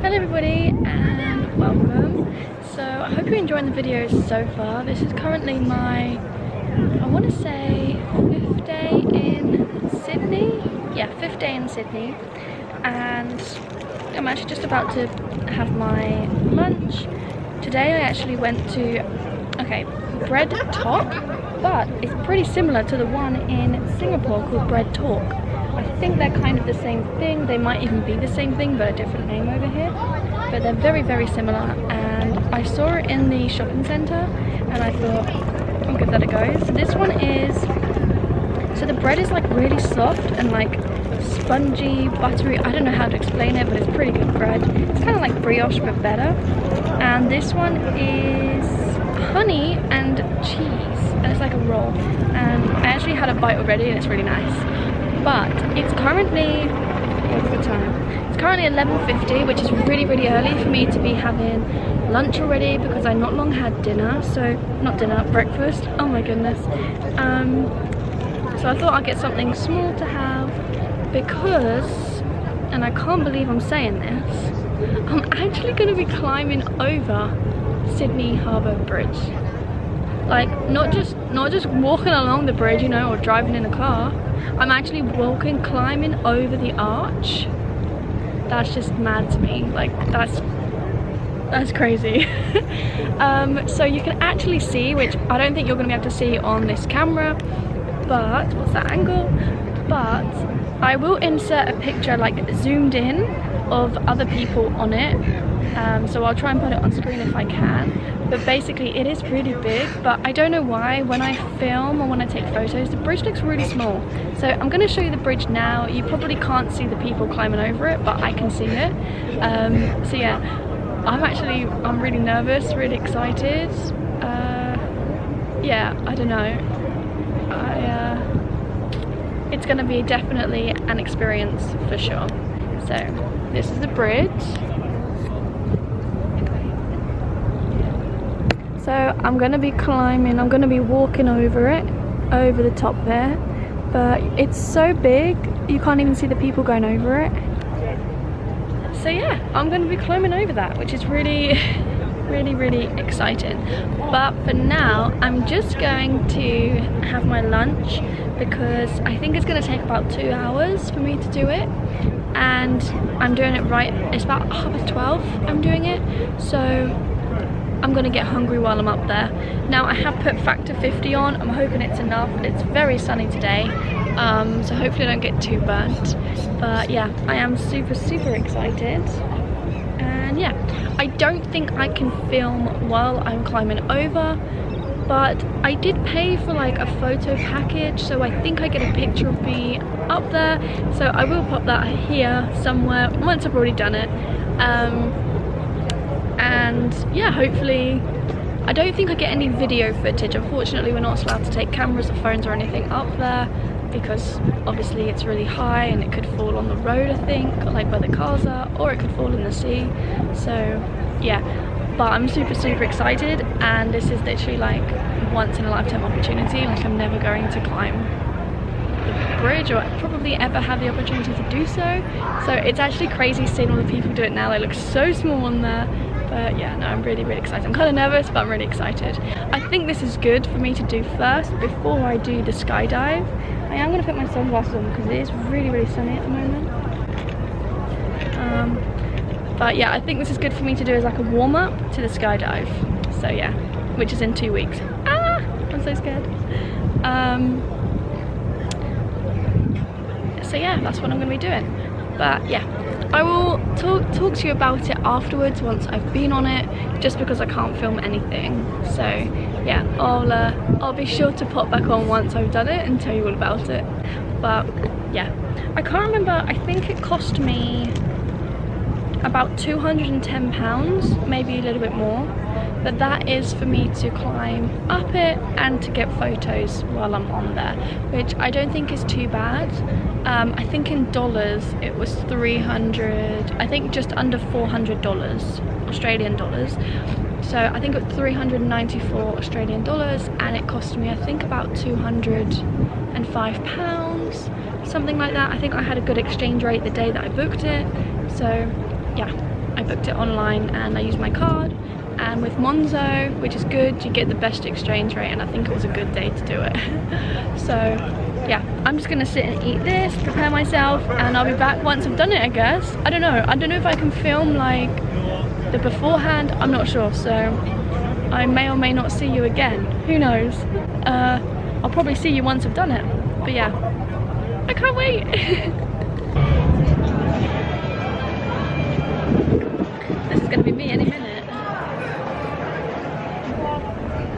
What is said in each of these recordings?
Hello everybody and welcome. So I hope you're enjoying the videos so far. This is currently my, I want to say 5th day in Sydney. Yeah, 5th day in Sydney, and I'm actually just about to have my lunch. Today I actually went to, Bread Talk, but it's pretty similar to the one in Singapore called Bread Talk. I think they're kind of the same thing. They might even be the same thing but a different name over here, but they're very, very similar. And I saw it in the shopping centre and I thought I'll give that a go. So this one is, so the bread is like really soft and like spongy, buttery. I don't know how to explain it, but it's pretty good bread. It's kind of like brioche but better. And this one is honey and cheese, and it's like a roll. And I actually had a bite already and it's really nice. But it's currently, what's the time? It's currently 11:50, which is really, really early for me to be having lunch already because I not long had dinner. So, not dinner, breakfast. Oh my goodness. So I thought I'd get something small to have because, and I can't believe I'm saying this, I'm actually going to be climbing over Sydney Harbour Bridge. Like, not just walking along the bridge, you know, or driving in a car. I'm actually climbing over the arch. That's just mad to me. Like, that's crazy. So you can actually see, which I don't think you're going to be able to see on this camera, but what's that angle? But I will insert a picture like zoomed in of other people on it. So I'll try and put it on screen if I can. But basically it is really big, but I don't know why when I film or when I take photos the bridge looks really small. So I'm going to show you the bridge now. You probably can't see the people climbing over it, but I can see it. So yeah, I'm really nervous, really excited. Yeah, I don't know. It's going to be definitely an experience for sure. So this is the bridge. So I'm going to be climbing, I'm going to be walking over it, over the top there, but it's so big you can't even see the people going over it. So yeah, I'm going to be climbing over that, which is really, really, really exciting. But for now, I'm just going to have my lunch because I think it's going to take about 2 hours for me to do it. And I'm doing it right, it's about 12:30 I'm doing it. So I'm gonna get hungry while I'm up there. Now I have put factor 50 on. I'm hoping it's enough. It's very sunny today, so hopefully I don't get too burnt. But yeah, I am super, super excited. And yeah, I don't think I can film while I'm climbing over, but I did pay for like a photo package, so I think I get a picture of me up there. So I will pop that here somewhere once I've already done it. And yeah, hopefully, I don't think I get any video footage. Unfortunately, we're not allowed to take cameras or phones or anything up there because obviously it's really high and it could fall on the road, I think, like where the cars are, or it could fall in the sea. So yeah, but I'm super, super excited, and this is literally like once in a lifetime opportunity. Like, I'm never going to climb the bridge or probably ever have the opportunity to do so. So it's actually crazy seeing all the people do it now. They look so small on there. But yeah, no, I'm really, really excited. I'm kind of nervous, but I'm really excited. I think this is good for me to do first before I do the skydive. I am going to put my sunglasses on because it is really, really sunny at the moment. But yeah, I think this is good for me to do as like a warm-up to the skydive. So yeah, which is in 2 weeks. Ah, I'm so scared. So yeah, that's what I'm going to be doing. But yeah, I will talk to you about it afterwards once I've been on it, just because I can't film anything. So yeah, I'll be sure to pop back on once I've done it and tell you all about it. But yeah, I can't remember, I think it cost me about £210, maybe a little bit more, but that is for me to climb up it and to get photos while I'm on there, which I don't think is too bad. I think in dollars it was 300, I think just under $400 Australian dollars. So I think it was 394 Australian dollars, and it cost me I think about £205, something like that. I think I had a good exchange rate the day that I booked it. So yeah, I booked it online and I used my card, and with Monzo, which is good, you get the best exchange rate, and I think it was a good day to do it. So yeah, I'm just gonna sit and eat this, prepare myself, and I'll be back once I've done it, I guess. I don't know if I can film like the beforehand, I'm not sure, so I may or may not see you again, who knows. I'll probably see you once I've done it, but yeah, I can't wait. This is gonna be me any minute.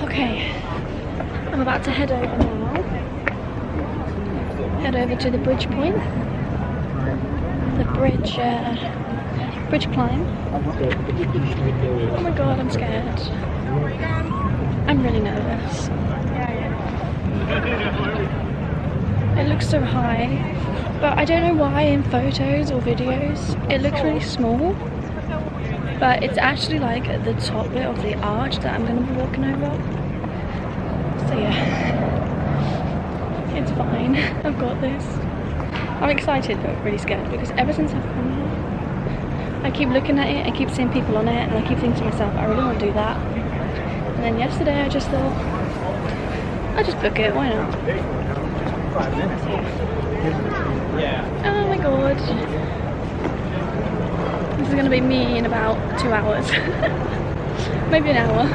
Okay, I'm about to head over now. Head over to the bridge point. The bridge climb. Oh my god, I'm scared. I'm really nervous. It looks so high, but I don't know why in photos or videos it looks really small. But it's actually like at the top bit of the arch that I'm going to be walking over. So yeah, it's fine. I've got this. I'm excited but really scared because ever since I've come here, I keep looking at it, I keep seeing people on it, and I keep thinking to myself, I really want to do that. And then yesterday I just thought, I'll just book it, why not? Oh my god. This is going to be me in about 2 hours. Maybe an hour.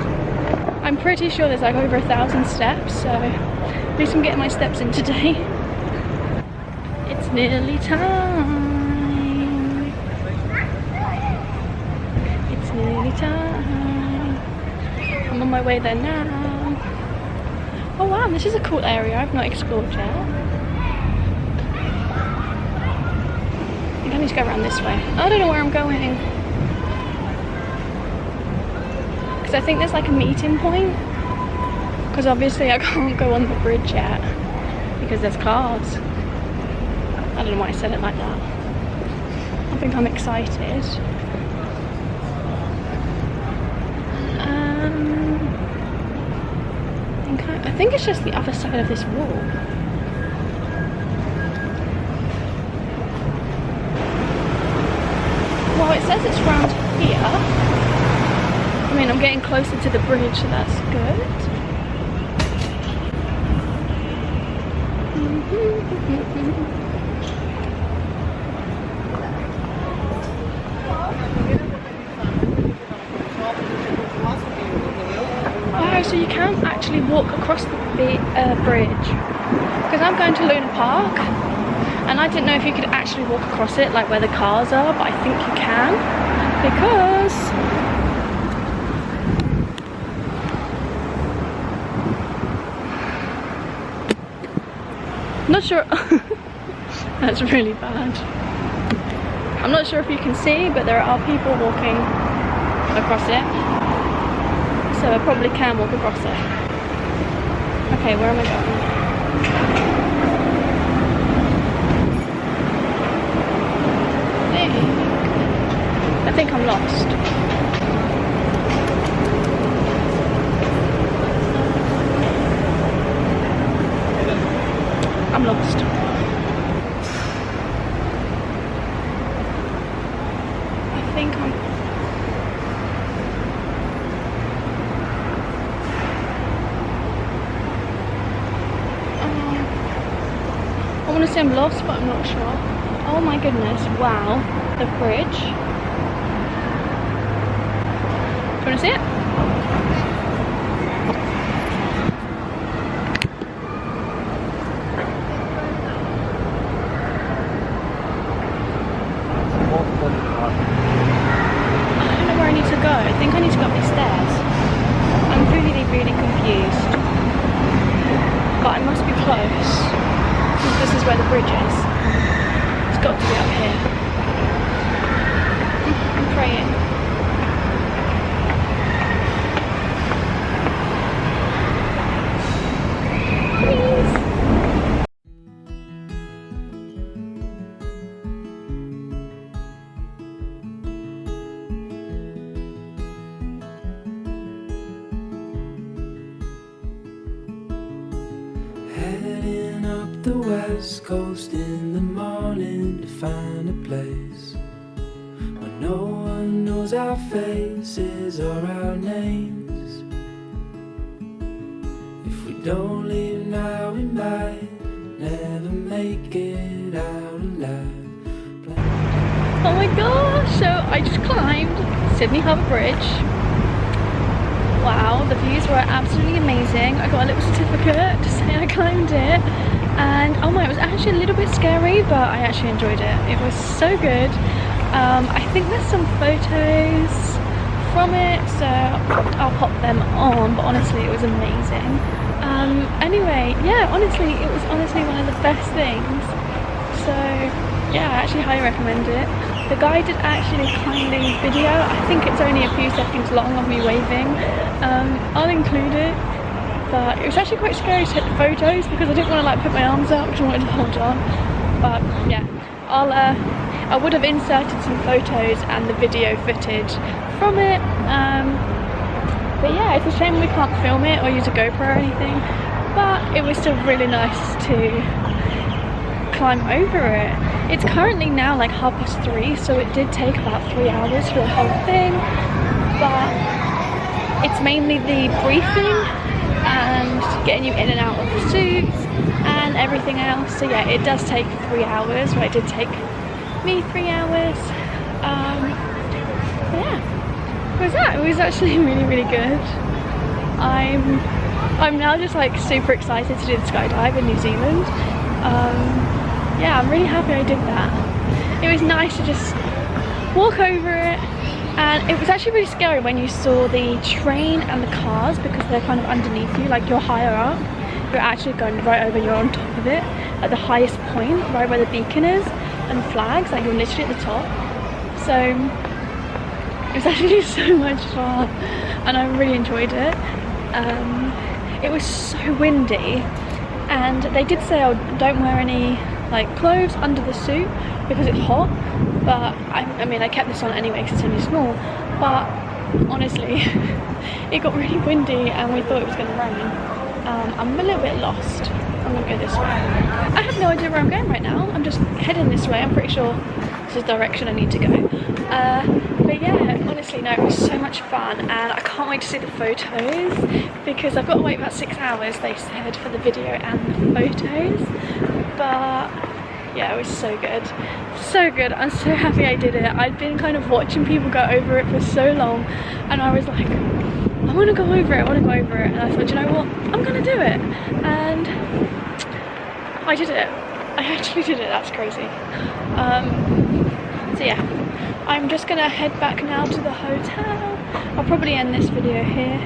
I'm pretty sure there's like over 1,000 steps, so at least I'm getting my steps in today. It's nearly time. It's nearly time. I'm on my way there now. Oh wow, this is a cool area I've not explored yet. I need to go around this way. I don't know where I'm going. Because I think there's like a meeting point. Because obviously I can't go on the bridge yet. Because there's cars. I don't know why I said it like that. I think I'm excited. I think it's just the other side of this wall. Well, it says it's around here. I mean, I'm getting closer to the bridge, so that's good. Oh, so you can actually walk across the bridge. Because I'm going to Luna Park. And I didn't know if you could actually walk across it, like where the cars are, but I think you can, because I'm not sure. That's really bad. I'm not sure if you can see, but there are people walking across it, so I probably can walk across it. Okay, where am I going? I think I'm lost. I'm lost. I think I'm... I want to say I'm lost, but I'm not sure. Oh my goodness, wow. The bridge. Do you want to see it? I don't know where I need to go. I think I need to go up these stairs. I'm really, really confused. But I must be close. This is where the bridge is. It's got to be up here. I'm praying. Please. Heading up the west coast in the morning to find a place where no one knows our faces or our names. If we don't leave now, we might never make it out alive. Oh my gosh, so I just climbed Sydney Harbour Bridge. Wow, the views were absolutely amazing. I got a little certificate to say I climbed it. And oh my, it was actually a little bit scary, but I actually enjoyed it. It was so good. I think there's some photos from it, so I'll pop them on, but honestly it was amazing. Anyway, yeah, honestly, it was honestly one of the best things. So yeah, I actually highly recommend it. The guy did actually kindly video. I think it's only a few seconds long of me waving. I'll include it. But it was actually quite scary to take the photos because I didn't want to like put my arms out because I wanted to hold on. But yeah, I would have inserted some photos and the video footage from it. But yeah, it's a shame we can't film it or use a GoPro or anything. But it was still really nice to climb over it. It's currently now like 3:30, so it did take about 3 hours for the whole thing. But it's mainly the briefing and getting you in and out of the suits and everything else. So yeah, it does take 3 hours. Well, it did take me 3 hours. But yeah, it was that. It was actually really, really good. I'm now just like super excited to do the skydive in New Zealand. Yeah, I'm really happy I did that. It was nice to just walk over it. And it was actually really scary when you saw the train and the cars because they're kind of underneath you, like you're higher up. You're actually going right over, you're on top of it at the highest point, right where the beacon is and the flags, like you're literally at the top. So it was actually so much fun and I really enjoyed it. It was so windy and they did say, oh, don't wear any like clothes under the suit because it's hot. But I mean I kept this on anyway because it's only small, but honestly it got really windy and we thought it was going to rain. I'm a little bit lost. I'm going to go this way. I have no idea where I'm going right now. I'm just heading this way. I'm pretty sure this is the direction I need to go. But yeah, honestly no, it was so much fun and I can't wait to see the photos because I've got to wait about 6 hours they said for the video and the photos. But yeah, it was so good. So good. I'm so happy I did it. I'd been kind of watching people go over it for so long and I was like, I want to go over it, I want to go over it. And I thought, you know what, I'm going to do it. And I did it. I actually did it. That's crazy. So yeah, I'm just going to head back now to the hotel. I'll probably end this video here.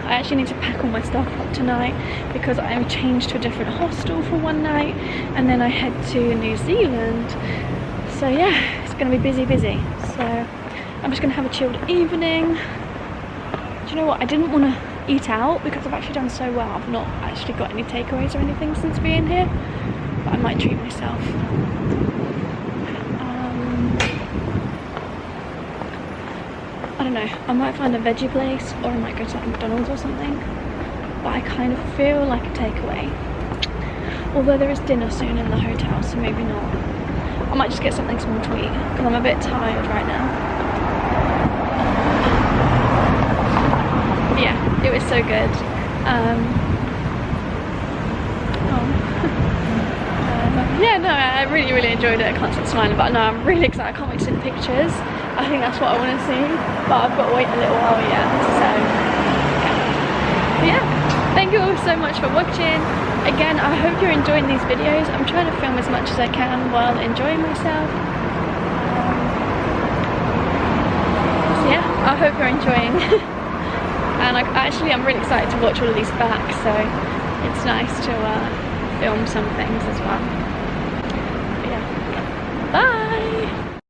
I actually need to pack all my stuff up tonight because I'm changed to a different hostel for one night and then I head to New Zealand. So yeah, it's going to be busy. So I'm just going to have a chilled evening. Do you know what? I didn't want to eat out because I've actually done so well. I've not actually got any takeaways or anything since being here, but I might treat myself. I don't know, I might find a veggie place or I might go to like McDonald's or something, but I kind of feel like a takeaway. Although there is dinner soon in the hotel, so maybe not. I might just get something small to eat because I'm a bit tired right now. Yeah, it was so good. Yeah, no, I really enjoyed it. I can't stop smiling, but no, I'm really excited. I can't wait to see the pictures. I think that's what I want to see, but I've got to wait a little while yet. So yeah, thank you all so much for watching. Again, I hope you're enjoying these videos. I'm trying to film as much as I can while enjoying myself. So yeah, I hope you're enjoying. And I'm really excited to watch all of these back, so it's nice to film some things as well. But yeah, bye!